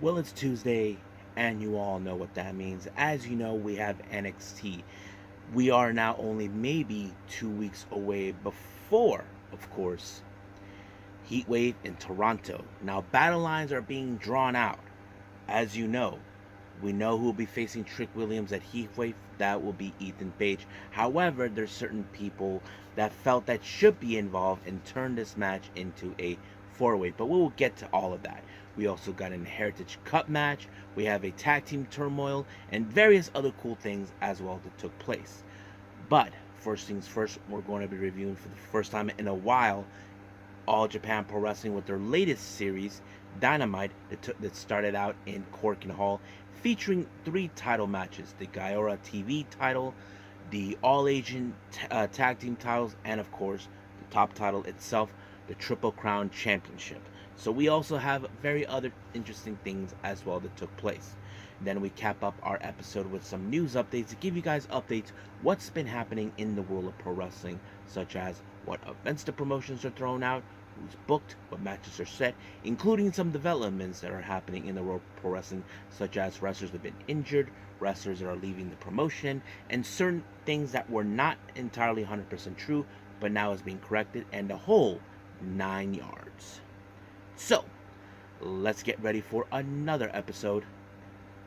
Well, it's Tuesday, and you all know what that means. As you know, we have NXT. We are now only maybe 2 weeks away before, of course, Heatwave in Toronto. Now, battle lines are being drawn out. As you know, we know who will be facing Trick Williams at Heatwave. That will be Ethan Page. However, there's certain people that felt that should be involved and turned this match into a four-way. But we will get to all of that. We also got an Heritage Cup match. We have a tag team turmoil and various other cool things as well that took place. But first things first, we're going to be reviewing for the first time in a while All Japan Pro Wrestling with their latest series, Dynamite, that started out in Korakuen Hall, featuring three title matches: the Gaora TV title, the All Asian Tag Team titles, and of course, the top title itself, the Triple Crown Championship. So we also have very other interesting things as well that took place. Then we cap up our episode with some news updates to give you guys updates what's been happening in the world of pro wrestling, such as what events the promotions are thrown out, who's booked, what matches are set, including some developments that are happening in the world of pro wrestling, such as wrestlers that have been injured, wrestlers that are leaving the promotion, and certain things that were not entirely 100% true, but now is being corrected, and the whole 9 yards. So, let's get ready for another episode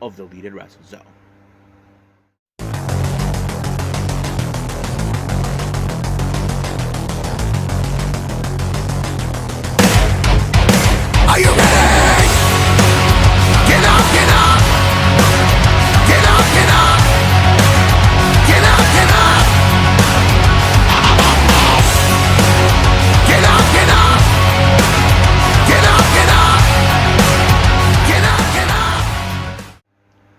of the Leaded Wrestle Zone. Are you ready? Get up, get up! Get up, get up! Get up, get up! Get up, get up! Get up, get up! Get up, get up!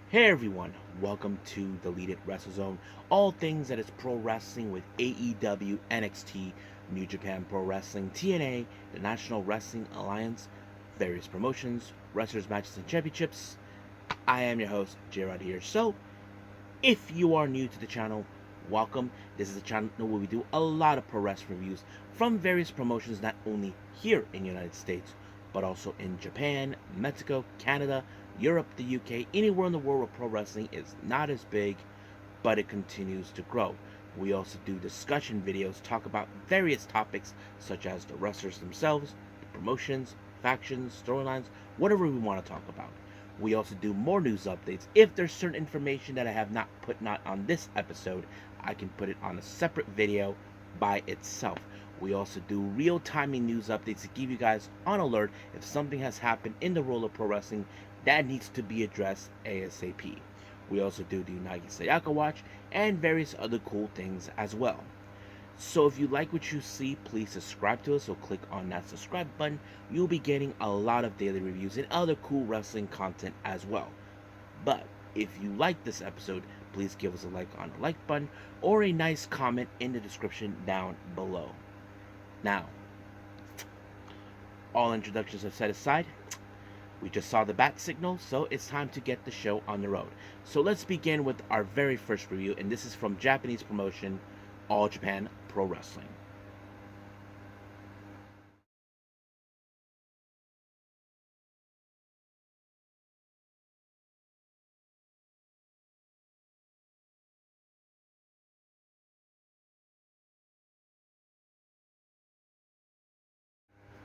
Hey everyone, welcome to the Leaded Wrestle Zone. All things that is pro wrestling with AEW, NXT, New Japan Pro Wrestling, TNA, the National Wrestling Alliance, various promotions, wrestlers, matches, and championships. I am your host, Gerard here. So, if you are new to the channel, welcome. This is a channel where we do a lot of pro wrestling reviews from various promotions, not only here in the United States, but also in Japan, Mexico, Canada, Europe, the UK, anywhere in the world where pro wrestling is not as big, but it continues to grow. We also do discussion videos, talk about various topics such as the wrestlers themselves, the promotions, factions, storylines, whatever we want to talk about. We also do more news updates. If there's certain information that I have not put not on this episode, I can put it on a separate video by itself. We also do real-timing news updates to give you guys on alert if something has happened in the world of pro wrestling that needs to be addressed ASAP. We also do the Unagi Sayaka Watch and various other cool things as well. So if you like what you see, please subscribe to us, so click on that subscribe button. You'll be getting a lot of daily reviews and other cool wrestling content as well. But if you like this episode, please give us a like on the like button or a nice comment in the description down below. Now, all introductions are set aside. We just saw the bat signal, so it's time to get the show on the road. So let's begin with our very first review, and this is from Japanese promotion All Japan Pro Wrestling.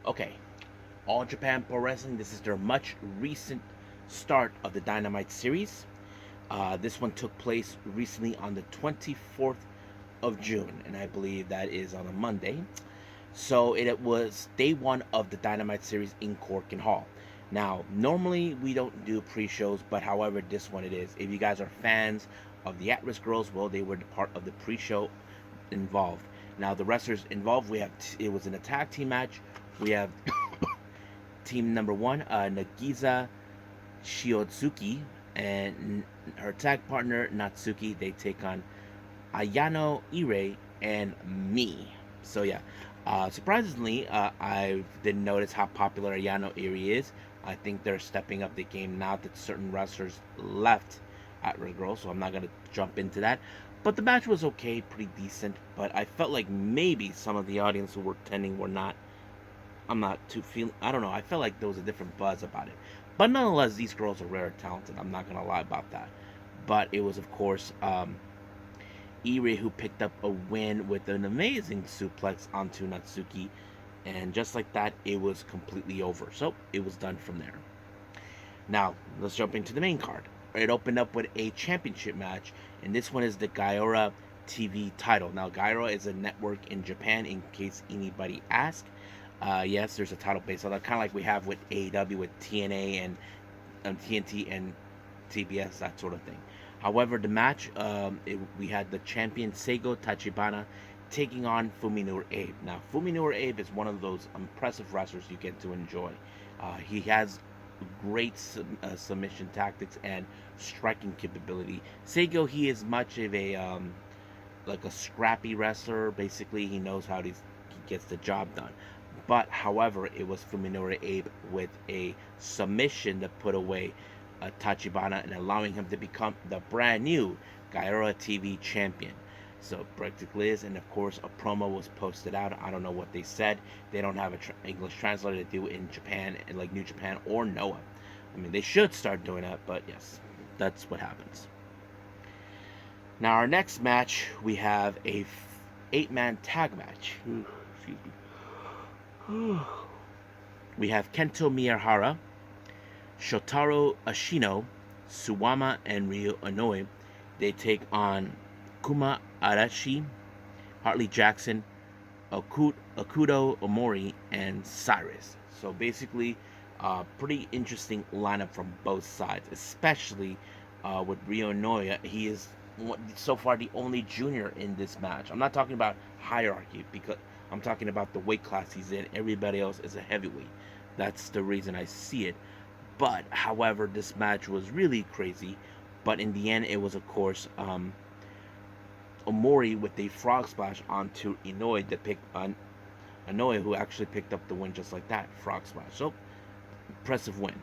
Okay, All Japan Pro Wrestling, this is their much recent start of the Dynamite Series. This one took place recently on the 24th of June, and I believe that is on a Monday. So it was day one of the Dynamite Series in Korakuen Hall. Now, normally we don't do pre-shows, but however, this one it is. If you guys are fans of the At-Risk Girls, well, they were part of the pre-show involved. Now, the wrestlers involved, we have it was in a tag team match. We have team number one, Nagisa Shiotsuki, and her tag partner Natsuki. They take on Ayano Ire and me. So yeah, surprisingly, I didn't notice how popular Ayano Ire is. I think they're stepping up the game now that certain wrestlers left at Red Girl, so I'm not gonna jump into that. But the match was okay, pretty decent. But I felt like maybe some of the audience who were attending were not I'm not too feeling. I don't know. I felt like there was a different buzz about it. But nonetheless, these girls are rare talented. I'm not gonna lie about that. But it was, of course, Iri who picked up a win with an amazing suplex onto Natsuki, and just like that, it was completely over. So it was done from there. Now let's jump into the main card. It opened up with a championship match, and this one is the Gaora TV title. Now Gaora is a network in Japan, in case anybody asks. Yes, there's a title based on that, kind of like we have with AEW with TNA and TNT and TBS, that sort of thing. However, the match, we had the champion Seigo Tachibana taking on Fuminori Abe. Now, Fuminori Abe is one of those impressive wrestlers you get to enjoy. He has great submission tactics and striking capability. Seigo, he is much of a like a scrappy wrestler. Basically, he knows he gets the job done. But however, it was Fuminori Abe with a submission that put away Tachibana and allowing him to become the brand new Gaora TV champion. So practically is, and of course a promo was posted out. I don't know what they said. They don't have an English translator to do in Japan, like New Japan or Noah. I mean, they should start doing that, but yes, that's what happens. Now our next match, we have a 8-man tag match. Excuse me. We have Kento Miyahara, Shotaro Ashino, Suwama, and Ryo Inoue. They take on Kuma Arashi, Hartley Jackson, Okudo Omori, and Cyrus. So basically, pretty interesting lineup from both sides, especially with Ryo Inoue. He is so far the only junior in this match. I'm not talking about hierarchy, because I'm talking about the weight class he's in. Everybody else is a heavyweight. That's the reason I see it. But however, this match was really crazy. But in the end, it was, of course, Omori with a frog splash onto Inoue that picked on Inoue, who actually picked up the win just like that, frog splash. So impressive win.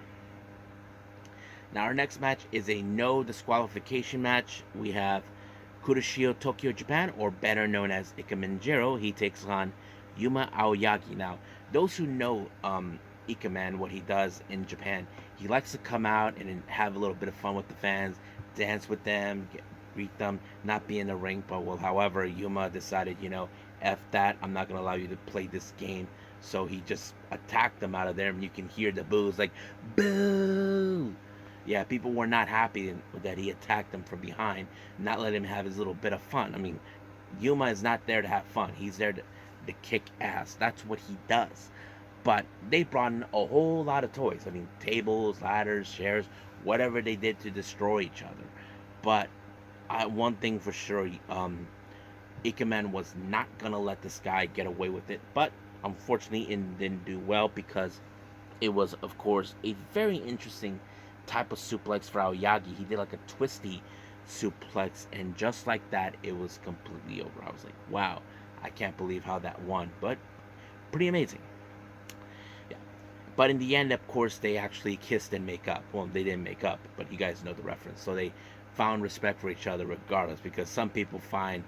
Now our next match is a no disqualification match. We have Kuroshio Tokyo Japan, or better known as Ikemenjiro. He takes on Yuma Aoyagi. Now those who know Ikemen, what he does in Japan, he likes to come out and have a little bit of fun with the fans, dance with them, greet them, not be in the ring. But well, however, Yuma decided, F that, I'm not gonna allow you to play this game. So he just attacked them out of there, and you can hear the boos like boo. Yeah, people were not happy that he attacked them from behind, not let him have his little bit of fun. I mean, Yuma is not there to have fun. He's there to kick ass. That's what he does. But they brought in a whole lot of toys. I mean, tables, ladders, chairs, whatever they did to destroy each other. But one thing for sure, Ikemen was not going to let this guy get away with it. But unfortunately, it didn't do well, because it was, of course, a very interesting type of suplex for Aoyagi. He did like a twisty suplex, and just like that, it was completely over. I was like, wow, I can't believe how that won. But pretty amazing. But in the end, of course, they actually kissed and make up. Well, they didn't make up, but you guys know the reference. So they found respect for each other regardless, because some people find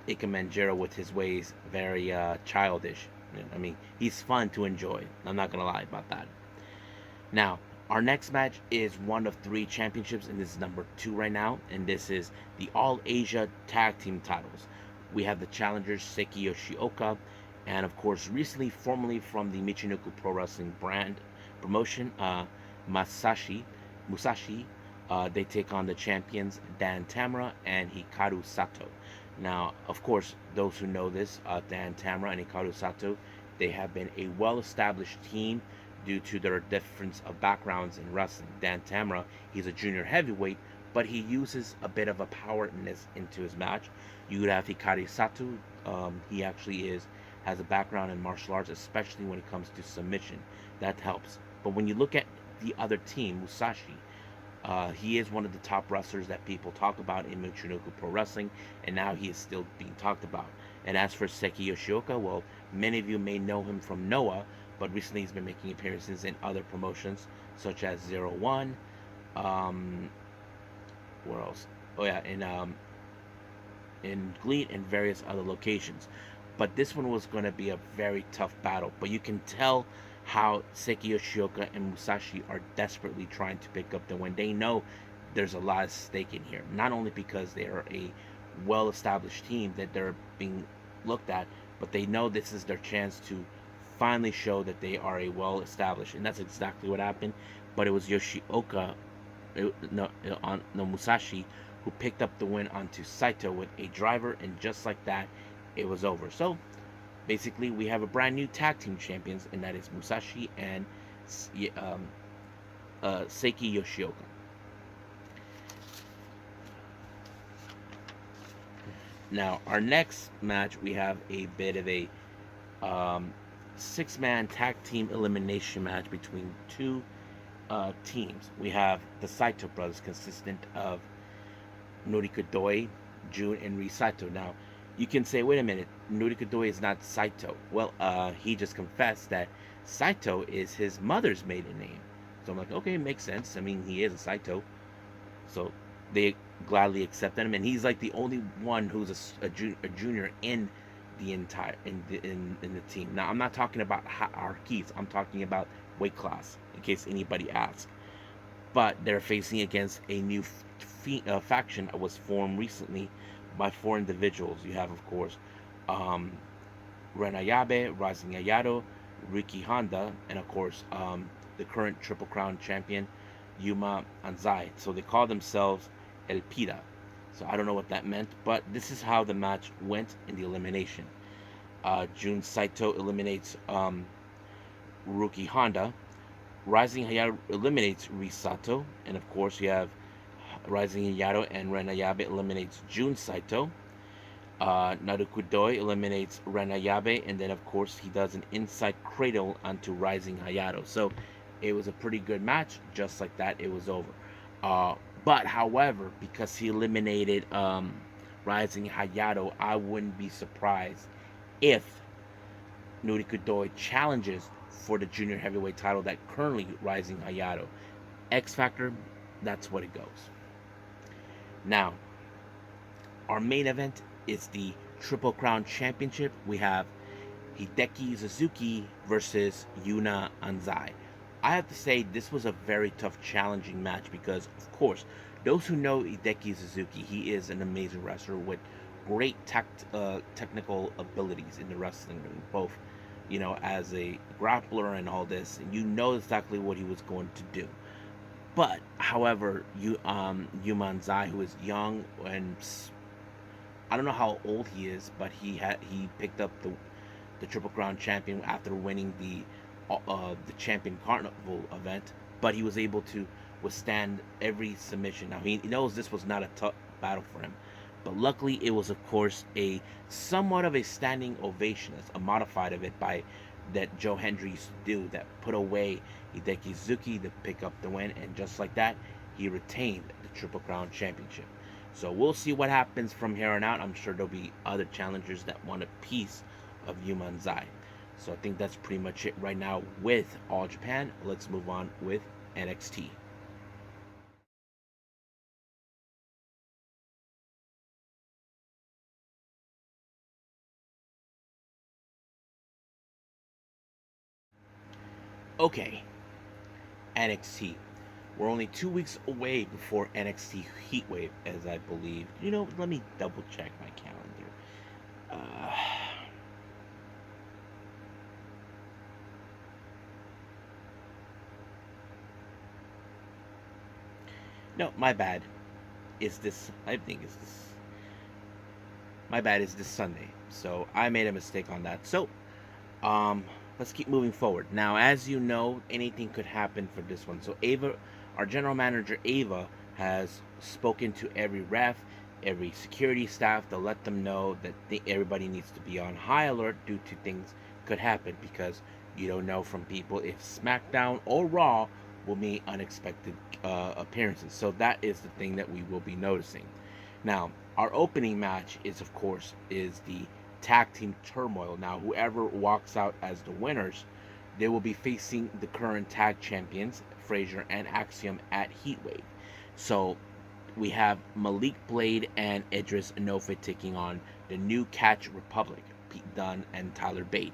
Ikemenjiro with his ways very childish. I mean, he's fun to enjoy. I'm not going to lie about that. Now, our next match is one of 3 championships, and this is number 2 right now. And this is the All Asia Tag Team titles. We have the challengers Seiki Yoshioka, and of course, recently, formerly from the Michinoku Pro Wrestling brand promotion, Musashi. They take on the champions Dan Tamura and Hikaru Sato. Now, of course, those who know this, Dan Tamura and Hikaru Sato, they have been a well-established team due to their difference of backgrounds in wrestling. Dan Tamura, he's a junior heavyweight, but he uses a bit of a power into his match. You would have Hikaru Sato. He actually has a background in martial arts, especially when it comes to submission. That helps. But when you look at the other team, Musashi, he is one of the top wrestlers that people talk about in Michinoku Pro Wrestling, and now he is still being talked about. And as for Seiki Yoshioka, well, many of you may know him from Noah, but recently he's been making appearances in other promotions, such as 01, where else? Oh yeah, in GLEAT and various other locations. but this one was going to be a very tough battle. But you can tell how Seiki Yoshioka and Musashi are desperately trying to pick up the win. They know there's a lot of stake in here, not only because they are a well-established team that they're being looked at, but they know this is their chance to finally show that they are a well-established, and that's exactly what happened. But it was Yoshioka, no Musashi, who picked up the win onto Saito with a driver, and just like that, it was over. So basically, we have a brand new tag team champions, and that is Musashi and um, Seiki Yoshioka. Now, our next match, we have a bit of a um, six-man tag team elimination match between two teams. We have the Saito brothers, consistent of Noriko Doi, Jun, and Ri Saito. Now, you can say, wait a minute, Noriko Doi is not Saito. Well, he just confessed that Saito is his mother's maiden name. So I'm like, okay, makes sense. I mean, he is a Saito. So they gladly accepted him, and he's like the only one who's a junior in the entire in the team. Now, I'm not talking about hierarchies. I'm talking about weight class, in case anybody asks. But they're facing against a new faction that was formed recently by four individuals. You have, of course, um, Renayabe, Rising Ayato, Riki Honda, and of course, the current Triple Crown champion, Yuma Anzai. So they call themselves El Pida. So I don't know what that meant, but this is how the match went in the elimination. Jun Saito eliminates Rookie Honda. Rising Hayato eliminates Risato. And of course, you have Rising Hayato and Renayabe eliminates Jun Saito. Narukudoi eliminates Renayabe. And then, of course, he does an inside cradle onto Rising Hayato. So it was a pretty good match. Just like that, it was over. But, however, because he eliminated Rising Hayato, I wouldn't be surprised if Noriko Doi challenges for the junior heavyweight title that currently Rising Hayato. X Factor, that's what it goes. Now, our main event is the Triple Crown Championship. We have Hideki Suzuki versus Yuna Anzai. I have to say this was a very tough, challenging match because, of course, those who know Hideki Suzuki, he is an amazing wrestler with great technical abilities in the wrestling ring, both, you know, as a grappler and all this, and you know exactly what he was going to do. But, however, Yuma Anzai, who is young and I don't know how old he is, but he picked up the Triple Crown champion after winning the Champion Carnival event, but he was able to withstand every submission. Now he knows this was not a tough battle for him, but luckily it was, of course, a somewhat of a standing ovation, a modified of it by that Joe Hendry used to do, that put away Hideki Suzuki to pick up the win, and just like that, he retained the Triple Crown Championship. So we'll see what happens from here on out. I'm sure there'll be other challengers that want a piece of Yuma Anzai. So I think that's pretty much it right now with All Japan. Let's move on with NXT. Okay, NXT. We're only 2 weeks away before NXT Heatwave, as I believe. You know, let me double check my calendar. Uh, no, my bad. Is this? I think it's this. My bad is this Sunday. So I made a mistake on that. So, um, let's keep moving forward. Now, as you know, anything could happen for this one. So Ava, our general manager Ava, has spoken to every ref, every security staff to let them know that everybody needs to be on high alert due to things could happen, because you don't know from people if SmackDown or Raw will meet unexpected appearances. So that is the thing that we will be noticing. Now, our opening match is, of course, is the tag team turmoil. Now, whoever walks out as the winners, they will be facing the current tag champions, Frazier and Axiom, at Heatwave. So we have Malik Blade and Idris Enofe taking on the new Catch Republic, Pete Dunne and Tyler Bate.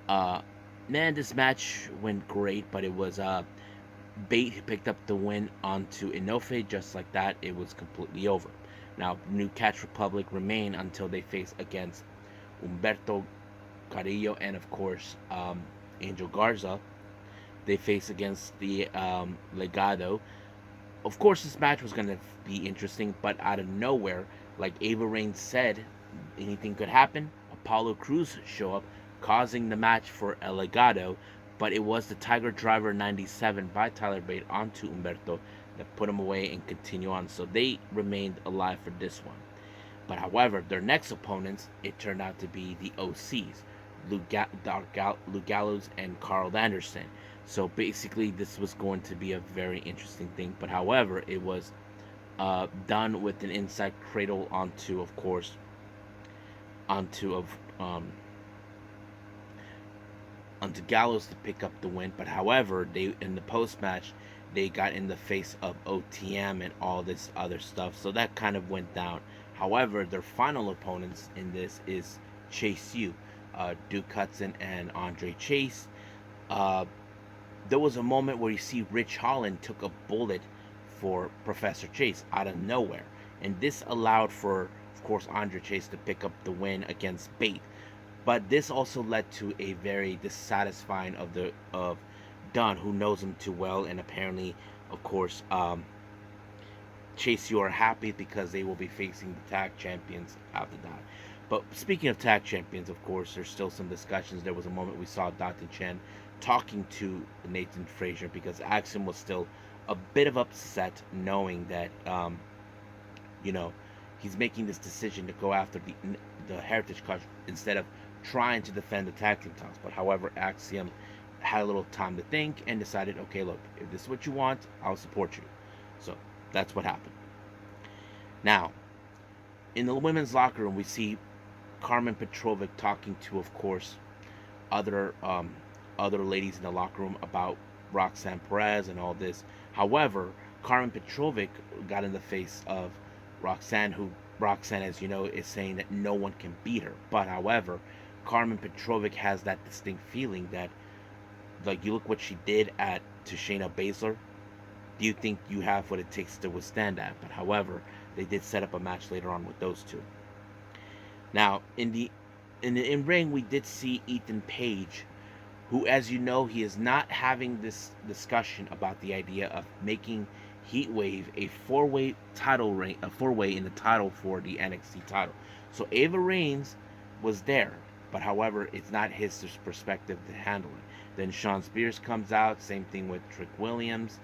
Uh, Man, this match went great, but it was Bate picked up the win onto Inoue. Just like that, it was completely over. Now, New Catch Republic remain until they face against Humberto Carrillo and, of course, Angel Garza. They face against the Legado. Of course, this match was going to be interesting, but out of nowhere, like Ava Raine said, anything could happen. Apollo Crews show up, causing the match for El Legado, but it was the Tiger Driver 97 by Tyler Bate onto Humberto that put him away and continue on. So they remained alive for this one. But however, their next opponents, it turned out to be the OCs, Luke Gallows and Carl Anderson. So basically, this was going to be a very interesting thing. But however, it was done with an inside cradle onto, of course, onto of onto Gallows to pick up the win. But however, they in the post match they got in the face of OTM and all this other stuff, so that kind of went down. However, their final opponents in this is Chase U, Duke Hudson and Andre Chase. There was a moment where you see Rich Holland took a bullet for Professor Chase out of nowhere, and this allowed for, of course, Andre Chase to pick up the win against Bate. But this also led to a very dissatisfying of Dunn, who knows him too well, and apparently, of course, Chase U are happy because they will be facing the tag champions after that. But speaking of tag champions, of course, there's still some discussions. There was a moment we saw Dr. Chen talking to Nathan Frazier because Axiom was still a bit of upset knowing that, you know, he's making this decision to go after the Heritage Cup instead of trying to defend the tag team titles. But however, Axiom had a little time to think and decided, okay, look, if this is what you want, I'll support you. So that's what happened. Now, in the women's locker room, we see Carmen Petrovic talking to, of course, other ladies in the locker room about Roxanne Perez and all this. However, Carmen Petrovic got in the face of Roxanne, who Roxanne, as you know, is saying that no one can beat her. But however, Carmen Petrovic has that distinct feeling that, like, you look what she did to Shayna Baszler. Do you think you have what it takes to withstand that? But however, they did set up a match later on with those two. Now, in the ring, we did see Ethan Page, who, as you know, he is not having this discussion about the idea of making Heatwave a four-way in the title for the NXT title. So Ava Raines was there, but however, it's not his perspective to handle it. Then Sean Spears comes out, same thing with Trick Williams,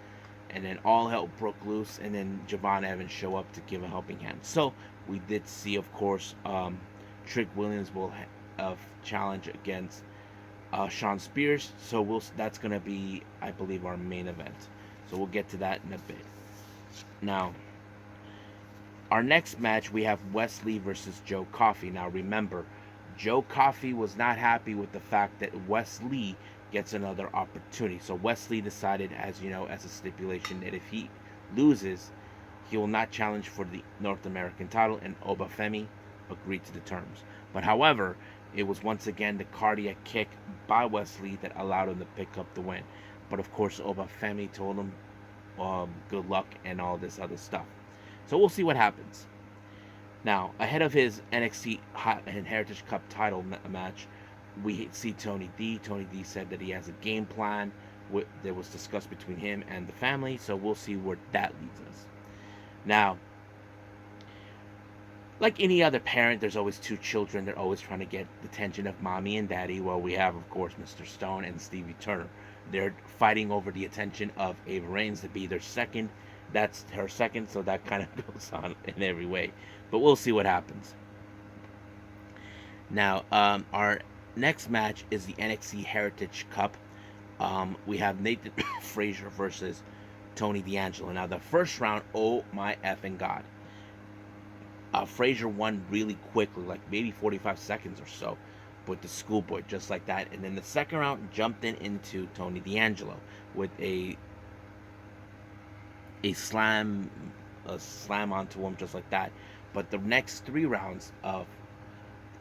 and then all hell broke loose, and then Javon Evans show up to give a helping hand. So we did see, of course, Trick Williams will challenge against Sean Spears. So that's going to be, I believe, our main event. So we'll get to that in a bit. Now, our next match, we have Wesley versus Joe Coffey. Now, remember, Joe Coffey was not happy with the fact that Wesley gets another opportunity. So Wesley decided, as you know, as a stipulation, that if he loses, he will not challenge for the North American title, and Obafemi agreed to the terms. But however, it was once again the cardiac kick by Wesley that allowed him to pick up the win. But of course, Obafemi told him good luck and all this other stuff. So we'll see what happens. Now, ahead of his NXT and Heritage Cup title match, we see Tony D. Tony D said that he has a game plan that was discussed between him and the family. So we'll see where that leads us. Now, like any other parent, there's always two children. They're always trying to get the attention of mommy and daddy. Well, we have, of course, Mr. Stone and Stevie Turner. They're fighting over the attention of Ava Raines to be their second. That's her second, so that kind of goes on in every way. But we'll see what happens. Now, our next match is the NXT Heritage Cup. We have Nathan Frazier versus Tony D'Angelo. Now, the first round, oh my effing god. Frazier won really quickly, like maybe 45 seconds or so, with the schoolboy, just like that. And then the second round jumped into Tony D'Angelo with a slam onto him, just like that. But the next three rounds of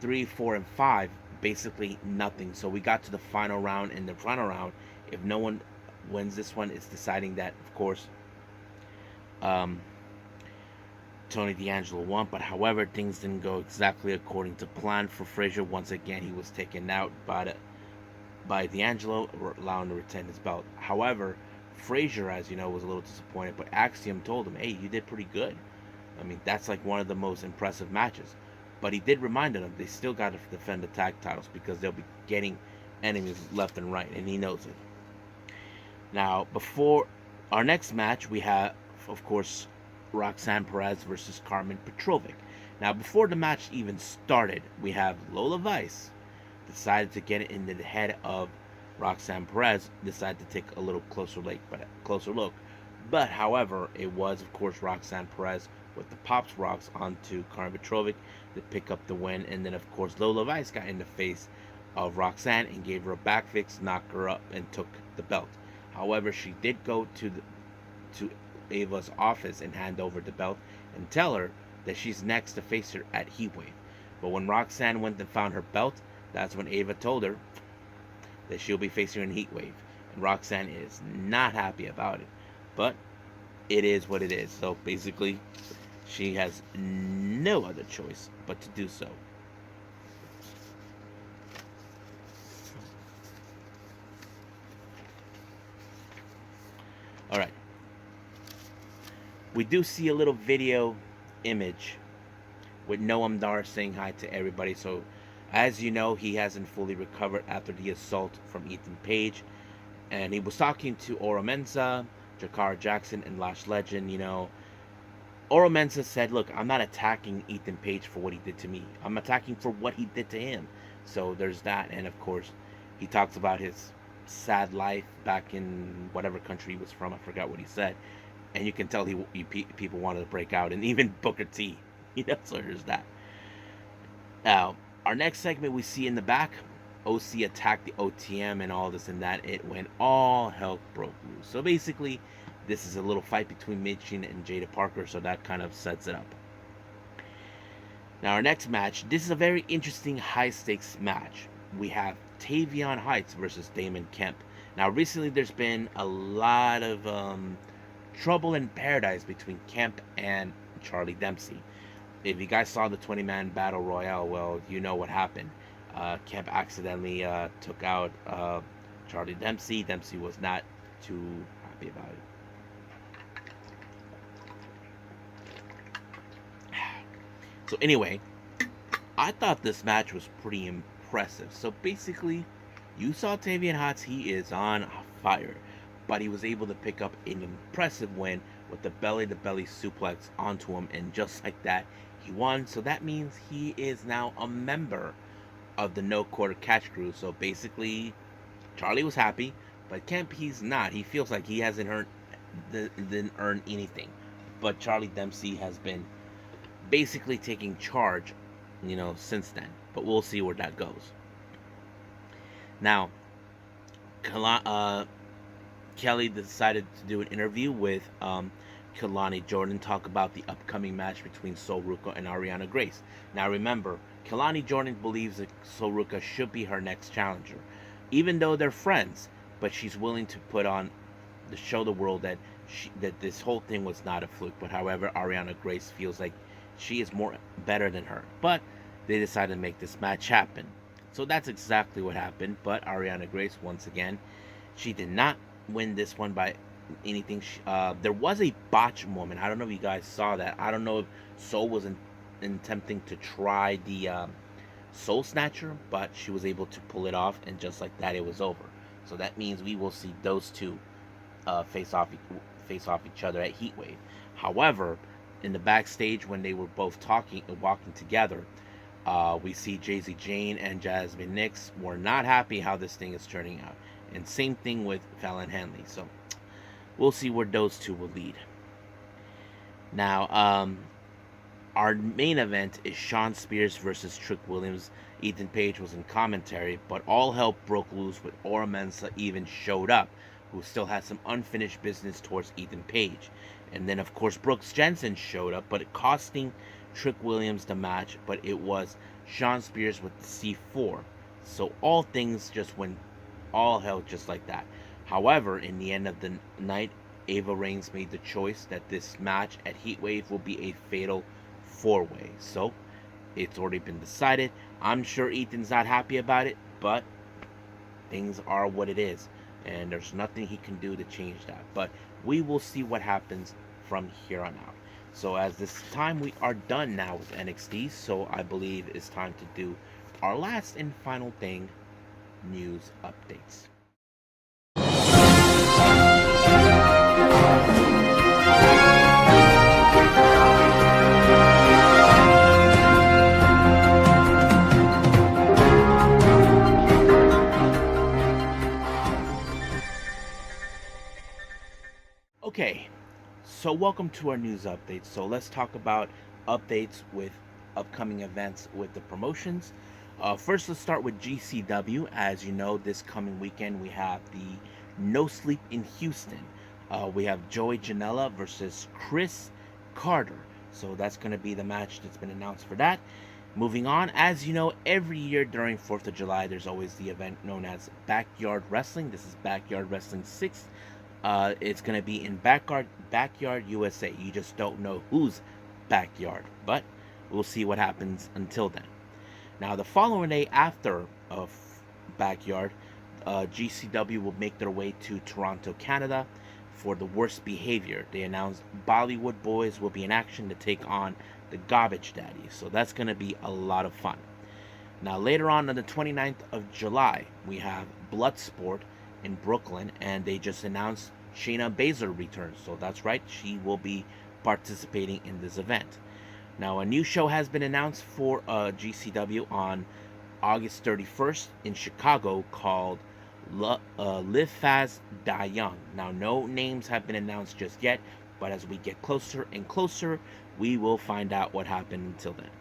3, 4, and 5, basically nothing. So we got to the final round. In the final round, if no one wins this one, it's deciding that, of course, um, Tony D'Angelo won. But however, things didn't go exactly according to plan for Frazier. Once again, he was taken out by D'Angelo, allowing him to retain his belt. However, Frazier, as you know, was a little disappointed, but Axiom told him, "Hey, you did pretty good. I mean, that's like one of the most impressive matches." But he did remind them they still got to defend the tag titles because they'll be getting enemies left and right, and he knows it. Now, before our next match, we have, of course, Roxanne Perez versus Carmen Petrovic. Now, before the match even started, we have Lola Vice decided to get into the head of Roxanne Perez, decided to take a little closer look. But however, it was of course Roxanne Perez with the pops rocks onto Carmen Petrovic to pick up the win, and then of course Lola Vice got in the face of Roxanne and gave her a back fix, knocked her up, and took the belt. However, she did go to Ava's office and hand over the belt and tell her that she's next to face her at Heatwave. But when Roxanne went and found her belt, that's when Ava told her that she'll be facing her in Heatwave. And Roxanne is not happy about it. But it is what it is. So basically, she has no other choice but to do so. Alright. We do see a little video image with Noam Dar saying hi to everybody. So, as you know, he hasn't fully recovered after the assault from Ethan Page. And he was talking to Oro Mensah, Jakar Jackson, and Lash Legend. Oro Mensah said, "Look, I'm not attacking Ethan Page for what he did to me. I'm attacking for what he did to him." So there's that. And of course, he talks about his sad life back in whatever country he was from. I forgot what he said. And you can tell people wanted to break out, and even Booker T. So there's that. Now, our next segment we see in the back, OC attacked the OTM and all this and that. It went all hell broke loose. So basically, this is a little fight between Michin and Jada Parker, so that kind of sets it up. Now, our next match, this is a very interesting high-stakes match. We have Tavion Heights versus Damon Kemp. Now, recently there's been a lot of trouble in paradise between Kemp and Charlie Dempsey. If you guys saw the 20-man battle royale, well, you know what happened. Kemp accidentally took out Charlie Dempsey. Dempsey was not too happy about it. So anyway, I thought this match was pretty impressive. So basically, you saw Tavion Heights. He is on fire. But he was able to pick up an impressive win with the belly-to-belly suplex onto him. And just like that, he won. So that means he is now a member of the No Quarter Catch Crew. So basically, Charlie was happy, but Kemp, he's not. He feels like he didn't earn anything. But Charlie Dempsey has been basically taking charge, since then. But we'll see where that goes. Now, Kelly decided to do an interview with Kelani Jordan, talk about the upcoming match between Sol Ruca and Ariana Grace. Now remember, Kelani Jordan believes that Sol Ruca should be her next challenger, even though they're friends. But she's willing to show the world that this whole thing was not a fluke. But however, Ariana Grace feels like she is better than her. But they decided to make this match happen. So that's exactly what happened. But Ariana Grace, once again, she did not win this one by anything. There was a botch moment. I don't know if you guys saw that. I don't know if Soul was attempting to try the Soul Snatcher, but she was able to pull it off, and just like that, it was over. So that means we will see those two face off each other at Heatwave. However, in the backstage when they were both talking and walking together, we see Jay-Z Jane and Jasmine Nix were not happy how this thing is turning out. And same thing with Fallon Henley. So we'll see where those two will lead. Now, our main event is Shawn Spears versus Trick Williams. Ethan Page was in commentary, but all hell broke loose with Oro Mensah even showed up, who still has some unfinished business towards Ethan Page. And then, of course, Brooks Jensen showed up, but it costing Trick Williams the match, but it was Shawn Spears with the C4 So all things just went all hell just like that. However, in the end of the night, Ava Reigns made the choice that this match at Heatwave will be a fatal 4-way. So it's already been decided. I'm sure Ethan's not happy about it, but things are what it is, and there's nothing he can do to change that. But we will see what happens from here on out. So as this time we are done now with NXT, so I believe it's time to do our last and final thing, news updates. Okay, so welcome to our news updates. So let's talk about updates with upcoming events with the promotions. First, let's start with GCW. As you know, this coming weekend we have the No Sleep in Houston. We have Joey Janela versus Chris Carter. So that's going to be the match that's been announced for that. Moving on, as you know, every year during 4th of July, there's always the event known as Backyard Wrestling. This is Backyard Wrestling 6. It's going to be in Backyard USA. You just don't know whose backyard, but we'll see what happens until then. Now, the following day after of Backyard, GCW will make their way to Toronto, Canada for the Worst Behavior. They announced Bollywood Boys will be in action to take on the Garbage Daddies, so that's going to be a lot of fun. Now, later on the 29th of July, we have Bloodsport in Brooklyn, and they just announced Shayna Baszler returns. So that's right, she will be participating in this event. Now, a new show has been announced for GCW on August 31st in Chicago called Live Fast, Die Young. Now, no names have been announced just yet, but as we get closer and closer, we will find out what happened until then.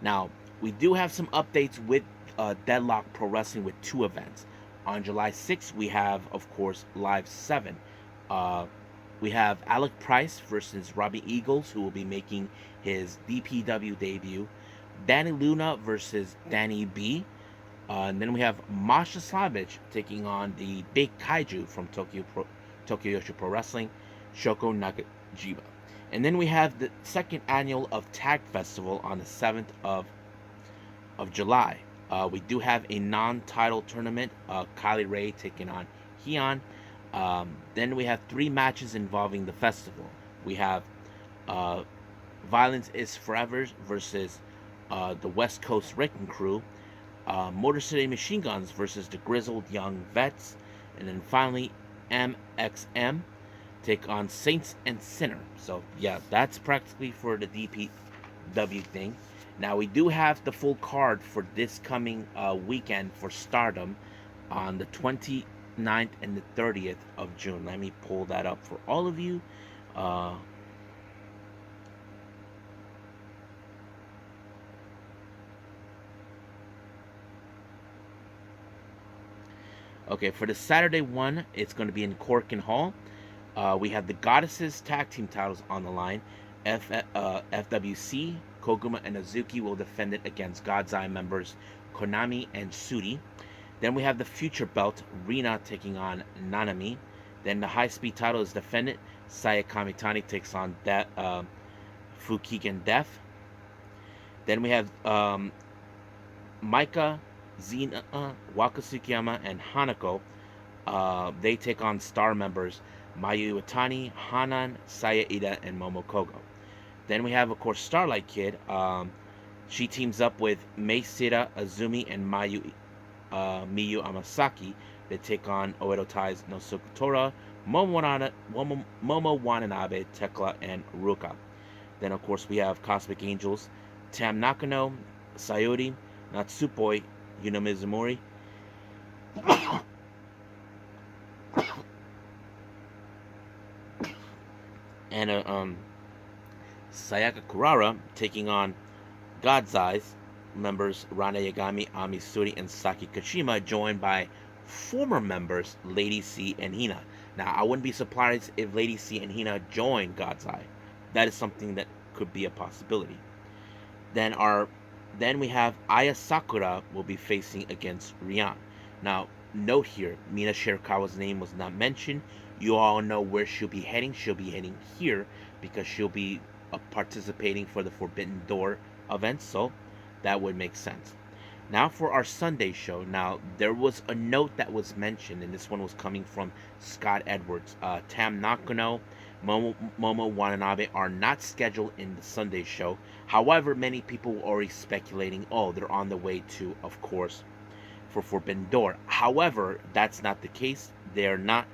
Now, we do have some updates with Deadlock Pro Wrestling with 2 events. On July 6th, we have, of course, Live 7. We have Alec Price versus Robbie Eagles, who will be making his DPW debut. Danny Luna versus Danny B. And then we have Masha Savage taking on the Big Kaiju from Tokyo Yoshi Pro Wrestling, Shoko Nakajima. And then we have the second annual of Tag Festival on the 7th of July. We do have a non-title tournament. Kylie Ray taking on Heian. Then we have 3 matches involving the festival. We have Violence is Forever versus the West Coast Wrecking Crew. Motor City Machine Guns versus the Grizzled Young Vets. And then finally, MXM take on Saints and Sinner. So yeah, that's practically for the DPW thing. Now, we do have the full card for this coming weekend for Stardom on the 29th and the 30th of June. Let me pull that up for all of you. Okay, for the Saturday one, it's going to be in Korakuen Hall. We have the Goddesses tag team titles on the line. FWC, Koguma and Azuki will defend it against God's Eye members Konami and Sudi. Then we have the Future Belt, Rina taking on Nanami. Then the High Speed title is defended. Saya Kamitani takes on Fukigen Def. Then we have Maika, Zina, Waka Tsukiyama, and Hanako. They take on star members Mayu Iwatani, Hanan, Saya Ida, and Momokogo. Then we have, of course, Starlight Kid. She teams up with Mei Sira, Azumi, and Miyu Amasaki. They take on Oedo Tai's Nosuke Tora, Momo Watanabe, Tekla, and Ruka. Then, of course, we have Cosmic Angels, Tam Nakano, Sayori, Natsupoi, Yuno Mizumori, and Sayaka Kurara taking on God's Eyes members Rana Yagami, Ami Suri, and Saki Kashima, joined by former members Lady C and Hina. Now, I wouldn't be surprised if Lady C and Hina join God's Eye. That is something that could be a possibility. Then our Then we have Aya Sakura will be facing against Rian. Now, note here, Mina Shirakawa's name was not mentioned. You all know where she'll be heading. She'll be heading here because she'll be participating for the Forbidden Door event, so that would make sense. Now for our Sunday show. Now there was a note that was mentioned, and this one was coming from Scott Edwards. Tam Nakano, Momo Watanabe are not scheduled in the Sunday show. However, many people were already speculating, oh, they're on the way to, of course, for Forbidden Door. However, that's not the case. They're not.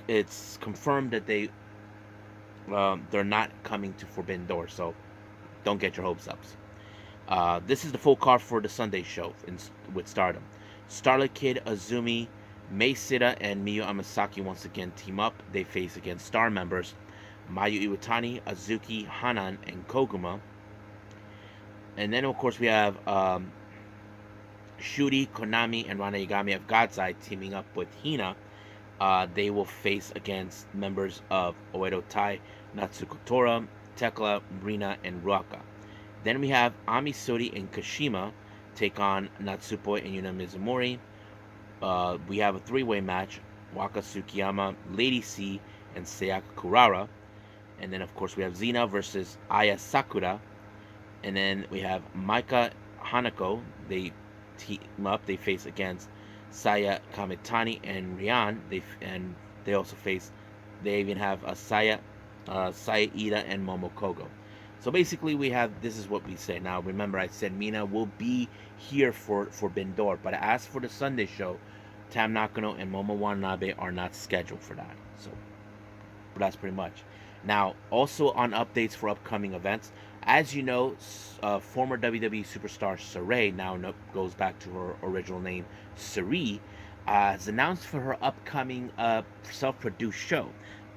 It's confirmed that they're not coming to Forbidden Door. So don't get your hopes up. This is the full card for the Sunday show with Stardom. Starlight Kid, Azumi, Mei Sita, and Miyu Amasaki once again team up. They face against Star members Mayu Iwatani, Azuki, Hanan, and Koguma. And then, of course, we have Shuri, Konami, and Rana Yagami of God's Eye teaming up with Hina. They will face against members of Oedo Tai, Natsuko Tora, Tekla, Rina, and Ruaka. Then we have Ami Sori and Kashima take on Natsupoi and Yuna Mizumori. We have a three-way match: Waka Tsukiyama, Lady C, and Sayaka Kurara. And then, of course, we have Xena versus Aya Sakura. And then we have Maika Hanako. They team up. They face against Saya Kamitani and Rian. They also face. They even have Saya Ida and Momokogo. So basically, we have this is what we say. Now, remember, I said Mina will be here for Forbidden Door, but as for the Sunday show, Tam Nakano and Momo Watanabe are not scheduled for that. So, but that's pretty much. Now, also on updates for upcoming events, as you know, former WWE superstar Sareee, now goes back to her original name, Sareee, has announced for her upcoming self-produced show,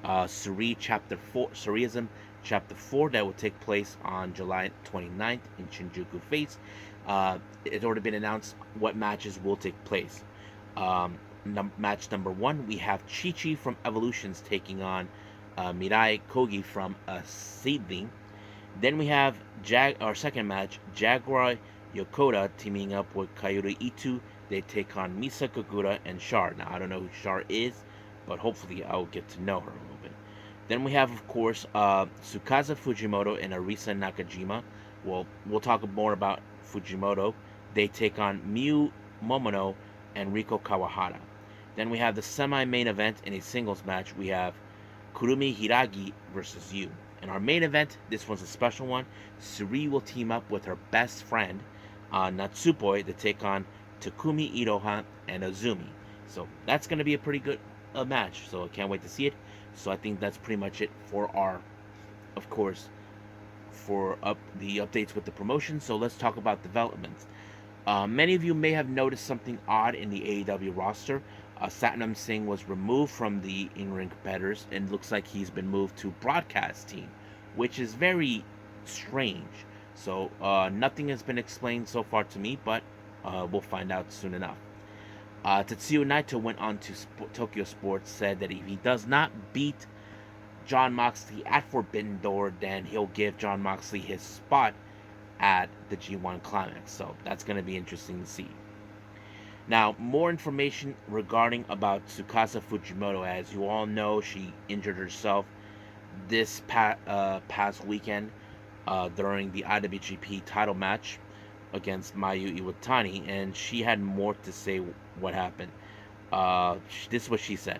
Sareee Chapter 4, Sareeism Chapter 4, that will take place on July 29th in Shinjuku Face. It's already been announced what matches will take place. Match number 1, we have Chi-Chi from Evolutions taking on Mirai Kogi from Seedling. Then we have our second match, Jaguar Yokota teaming up with Kaoru Itu. They take on Misa Kagura and Char. Now, I don't know who Char is, but hopefully I'll get to know her a little bit. Then we have, of course, Tsukasa Fujimoto and Arisa Nakajima. Well, we'll talk more about Fujimoto. They take on Miyu Momono and Riko Kawahara. Then we have the semi-main event in a singles match. We have Kurumi Hiragi versus Yu. In our main event, this one's a special one. Sareee will team up with her best friend, Natsupoi, to take on Takumi Iroha and Azumi. So that's going to be a pretty good match. So I can't wait to see it. So I think that's pretty much it for our, of course, for the updates with the promotion. So let's talk about developments. Many of you may have noticed something odd in the AEW roster. Satnam Singh was removed from the in-ring competitors and looks like he's been moved to broadcast team, which is very strange. So nothing has been explained so far to me, but we'll find out soon enough. Tetsuya Naito went on to Tokyo Sports, said that if he does not beat Jon Moxley at Forbidden Door, then he'll give Jon Moxley his spot at the G1 Climax. So that's going to be interesting to see. Now, more information regarding about Tsukasa Fujimoto. As you all know, she injured herself this past weekend during the IWGP title match against Mayu Iwatani, and she had more to say what happened. This is what she said.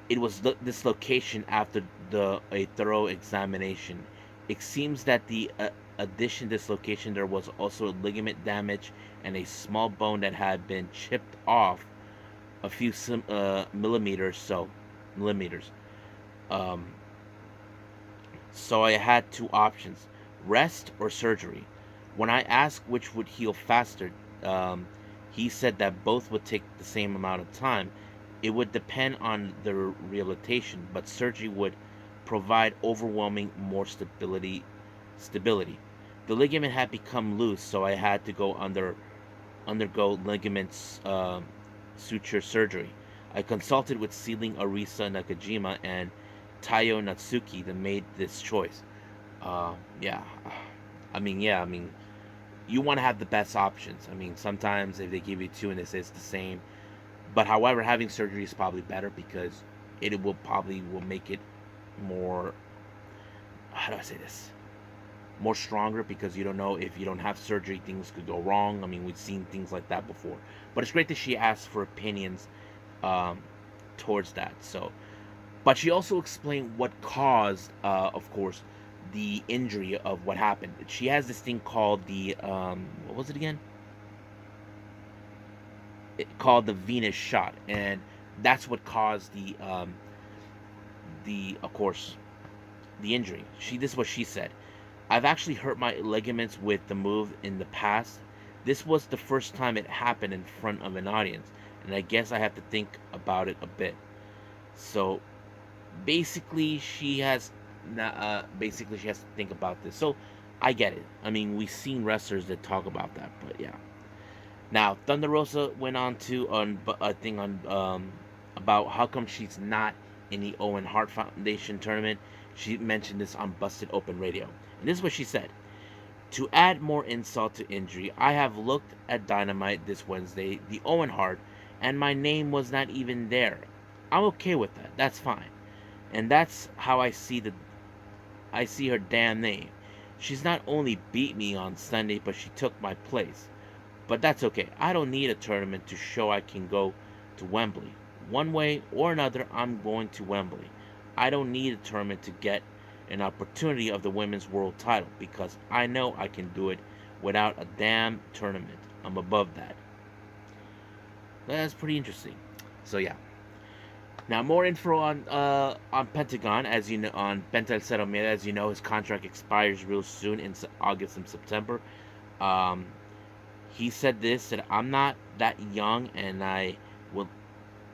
It was dislocation after a thorough examination. It seems that the addition dislocation there was also ligament damage and a small bone that had been chipped off a few millimeters. So I had two options: rest or surgery. When I asked which would heal faster, he said that both would take the same amount of time. It would depend on the rehabilitation, but surgery would provide overwhelming more stability. The ligament had become loose, so I had to undergo ligament suture surgery. I consulted with Seedling Arisa Nakajima and Taiyo Natsuki that made this choice. Yeah, I mean, you want to have the best options. I mean, sometimes if they give you two and they say it's the same, but however, having surgery is probably better because it will probably will make it more. How do I say this? More stronger because you don't know if you don't have surgery, things could go wrong. I mean, we've seen things like that before. But it's great that she asked for opinions um, towards that. So, but she also explained what caused, of course, the injury of what happened. She has this thing called the what was it again? Called the Venus shot, and that's what caused the of course the injury. This is what she said. I've actually hurt my ligaments with the move in the past. This was the first time it happened in front of an audience, and I guess I have to think about it a bit. So basically, basically she has to think about this. So I get it. I mean, we've seen wrestlers that talk about that, but yeah. Now Thunder Rosa went on to on a thing on about how come she's not in the Owen Hart Foundation tournament. She mentioned this on Busted Open Radio, and this is what she said. To add more insult to injury, I have looked at Dynamite this Wednesday, the Owen Hart, and my name was not even there. I'm okay with that. That's fine. And that's how I see her damn name. She's not only beat me on Sunday, but she took my place. But that's okay. I don't need a tournament to show I can go to Wembley. One way or another, I'm going to Wembley. I don't need a tournament to get an opportunity of the women's world title because I know I can do it without a damn tournament. I'm above that. That's pretty interesting. So yeah. Now more info on Pentagon, as you know, on Penta El Zero Miedo. As you know, his contract expires real soon in August and September. Um, he said this that I'm not that young, and will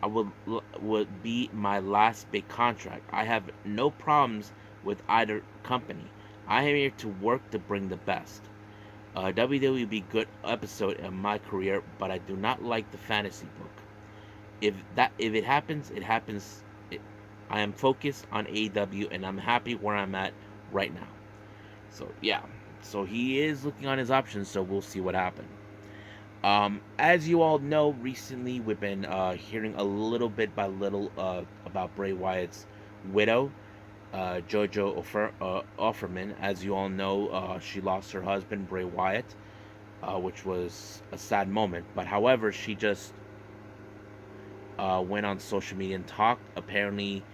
I would be my last big contract. I have no problems with either company. I am here to work to bring the best. WWE would be a good episode in my career, but I do not like the fantasy book. If it happens, it happens. I am focused on AEW, and I'm happy where I'm at right now. So yeah, so he is looking on his options. So we'll see what happens. As you all know, recently we've been hearing a little bit by little about Bray Wyatt's widow, Jojo Offerman. As you all know, she lost her husband, Bray Wyatt, which was a sad moment. But however, she just went on social media and talked. Apparently,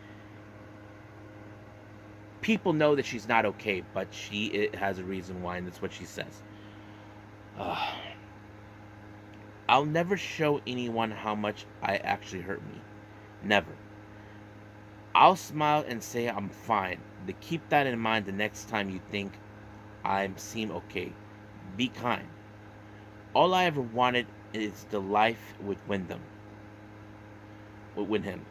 people know that she's not okay, but it has a reason why, and that's what she says. I'll never show anyone how much I actually hurt me. Never. I'll smile and say I'm fine. To keep that in mind the next time you think I seem okay. Be kind. All I ever wanted is the life with Wyndham. With him.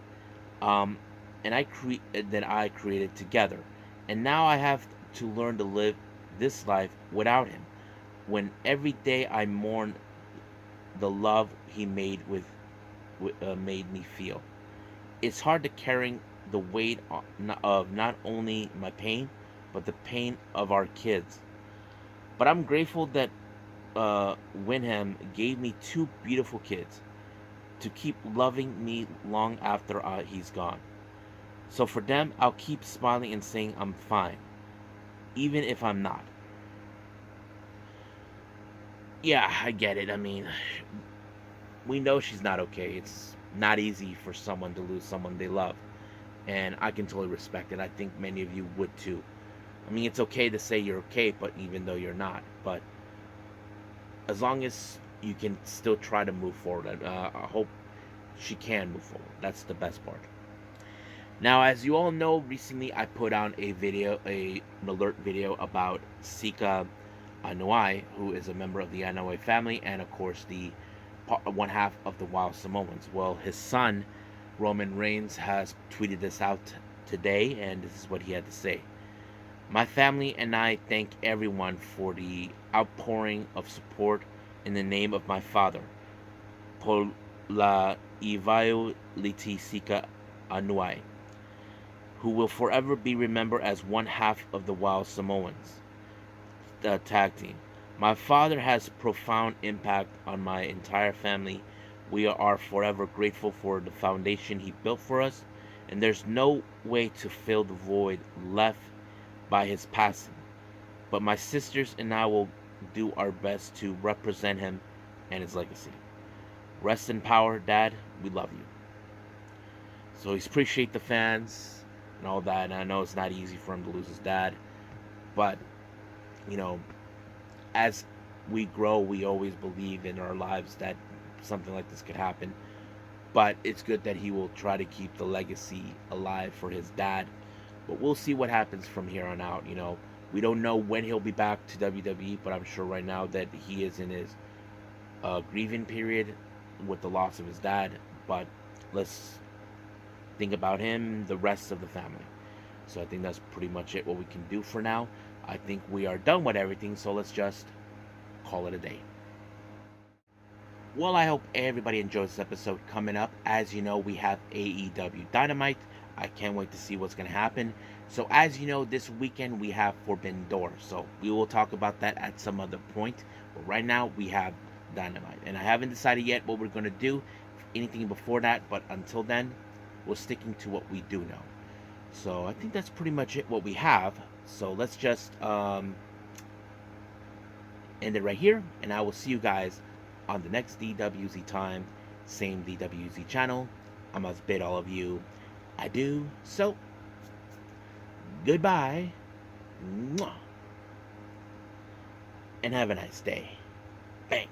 And that I created together. And now I have to learn to live this life without him. When every day I mourn the love he made made me feel. It's hard to carry the weight of not only my pain, but the pain of our kids. But I'm grateful that Wyndham gave me two beautiful kids to keep loving me long after he's gone. So for them, I'll keep smiling and saying I'm fine, even if I'm not. Yeah, I get it. I mean, we know she's not okay. It's not easy for someone to lose someone they love. And I can totally respect it. I think many of you would too. I mean, it's okay to say you're okay, but even though you're not. But as long as you can still try to move forward, I hope she can move forward. That's the best part. Now, as you all know, recently I put out an alert video about Sika Anuai, who is a member of the Anuai family, and of course the one half of the Wild Samoans. Well, his son, Roman Reigns, has tweeted this out today, and this is what he had to say. My family and I thank everyone for the outpouring of support in the name of my father, Por la Ivayo Liti Sika Anuai, who will forever be remembered as one half of the Wild Samoans, the tag team. My father has profound impact on my entire family. We are forever grateful for the foundation he built for us, and there's no way to fill the void left by his passing. But my sisters and I will do our best to represent him and his legacy. Rest in power, Dad. We love you. So he's appreciate the fans and all that. And I know it's not easy for him to lose his dad, but you know, as we grow, we always believe in our lives that something like this could happen. But it's good that he will try to keep the legacy alive for his dad. But we'll see what happens from here on out. We don't know when he'll be back to WWE, but I'm sure right now that he is in his grieving period with the loss of his dad. But let's think about him, the rest of the family. So I think that's pretty much it what we can do for now. I think we are done with everything, so let's just call it a day. Well, I hope everybody enjoys this episode. Coming up, as you know, we have AEW Dynamite. I can't wait to see what's going to happen. So, as you know, this weekend we have Forbidden Door. So, we will talk about that at some other point. But right now, we have Dynamite. And I haven't decided yet what we're going to do, anything before that. But until then, we're sticking to what we do know. So, I think that's pretty much it, what we have. So, let's just end it right here. And I will see you guys on the next DWZ time, same DWZ channel. I must bid all of you adieu. So, goodbye. Mwah. And have a nice day. Bang.